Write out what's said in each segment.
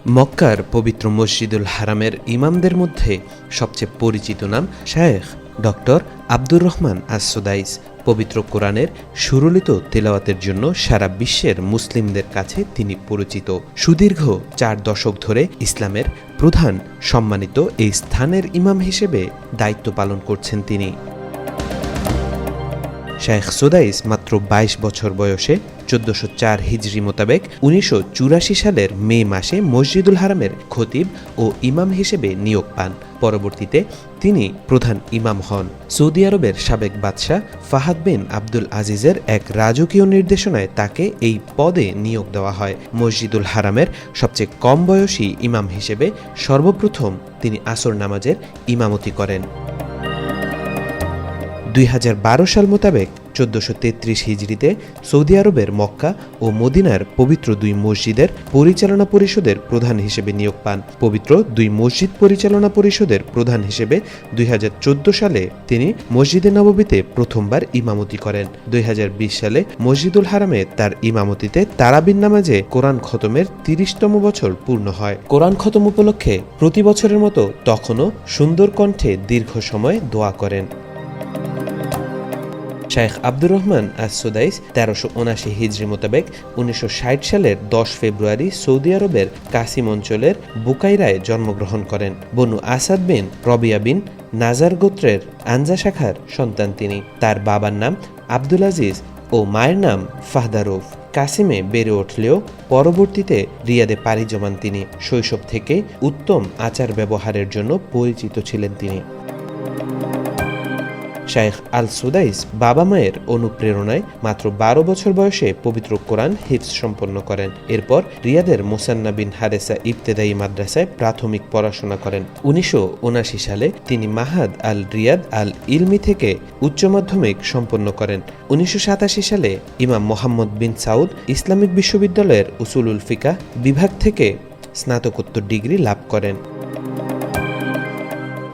মক্কার পবিত্র মসজিদুল হারামের ইমামদের মধ্যে সবচেয়ে পরিচিত নাম শায়েখ ডক্টর আব্দুর রহমান আস-সুদাইস। পবিত্র কোরআনের সুরলিত তেলাওয়াতের জন্য সারা বিশ্বের মুসলিমদের কাছে তিনি পরিচিত। সুদীর্ঘ 4 দশক ধরে ইসলামের প্রধান সম্মানিত এই স্থানের ইমাম হিসেবে দায়িত্ব পালন করছেন তিনি। শায়েখ সুদাইস মাত্র 22 বছর বয়সে 1404 হিজরি মোতাবেক 1984 সালের মে মাসে মসজিদুল হারামের খতিব ও ইমাম হিসেবে নিয়োগ পান। পরবর্তীতে তিনি প্রধান ইমাম হন। সৌদি আরবের সাবেক বাদশাহ ফাহাদ বিন আব্দুল আজিজের এক রাজকীয় নির্দেশনায় তাকে এই পদে নিয়োগ দেওয়া হয়। মসজিদুল হারামের সবচেয়ে কম বয়সী ইমাম হিসেবে সর্বপ্রথম তিনি আসর নামাজের ইমামতি করেন। 2012 সাল মোতাবেক 1433 হিজরিতে সৌদি আরবের মক্কা ও মদিনার পবিত্র 2 মসজিদের পরিচালনা পরিষদের প্রধান হিসেবে নিয়োগ পান। পবিত্র 2 মসজিদ পরিচালনা পরিষদের প্রধান হিসেবে 2014 সালে তিনি মসজিদে নববীতে প্রথমবার ইমামতি করেন। 2020 সালে মসজিদুল হারামে তার ইমামতিতে তারাবির নামাজে কোরআন খতমের 30তম বছর পূর্ণ হয়। কোরআন খতম উপলক্ষে প্রতি বছরের মতো তখনও সুন্দর কণ্ঠে দীর্ঘ সময় দোয়া করেন। শায়েখ আব্দুর রহমান আস-সুদাইস 1379 হিজরি মোতাবেক 1960 সালের 10 ফেব্রুয়ারি সৌদি আরবের কাসিম অঞ্চলের বুকাইরায় জন্মগ্রহণ করেন। বনু আসাদ বিন রবিয়া বিন নাজার গোত্রের আনজা শাখার সন্তান তিনি। তার বাবার নাম আব্দুল আজিজ ও মায়ের নাম ফাহদারুফ। কাসিমে বেড়ে উঠলেও পরবর্তীতে রিয়াদে পাড়ি জমান তিনি। শৈশব থেকে উত্তম আচার ব্যবহারের জন্য পরিচিত ছিলেন তিনি। শায়েখ আল-সুদাইস বাবা মায়ের অনুপ্রেরণায় মাত্র 12 বছর বয়সে পবিত্র কোরআন হিফজ সম্পন্ন করেন। এরপর রিয়াদের মুসান্না বিন হারেসা ইবতেদায়ী মাদ্রাসায় প্রাথমিক পড়াশোনা করেন। 1979 সালে তিনি মাহাদ আল রিয়াদ আল ইলমি থেকে উচ্চ মাধ্যমিক সম্পন্ন করেন। 1987 সালে ইমাম মোহাম্মদ বিন সাউদ ইসলামিক বিশ্ববিদ্যালয়ের উসুলুল ফিকাহ বিভাগ থেকে স্নাতকোত্তর ডিগ্রি লাভ করেন।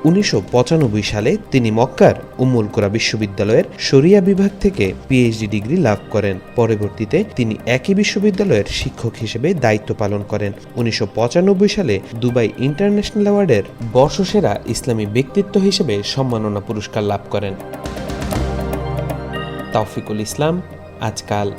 1995 সালে তিনি মক্কার উম্মুল কুরা বিশ্ববিদ্যালয়ের শরিয়া বিভাগ থেকে পিএইচডি ডিগ্রি লাভ করেন। পরবর্তীতে তিনি একই বিশ্ববিদ্যালয়ের শিক্ষক হিসেবে দায়িত্ব পালন করেন। 1995 সালে দুবাই ইন্টারন্যাশনাল অ্যাওয়ার্ডের বর্ষসেরা ইসলামী ব্যক্তিত্ব হিসেবে সম্মাননা পুরস্কার লাভ করেন। তাওফিকুল ইসলাম, আজকাল।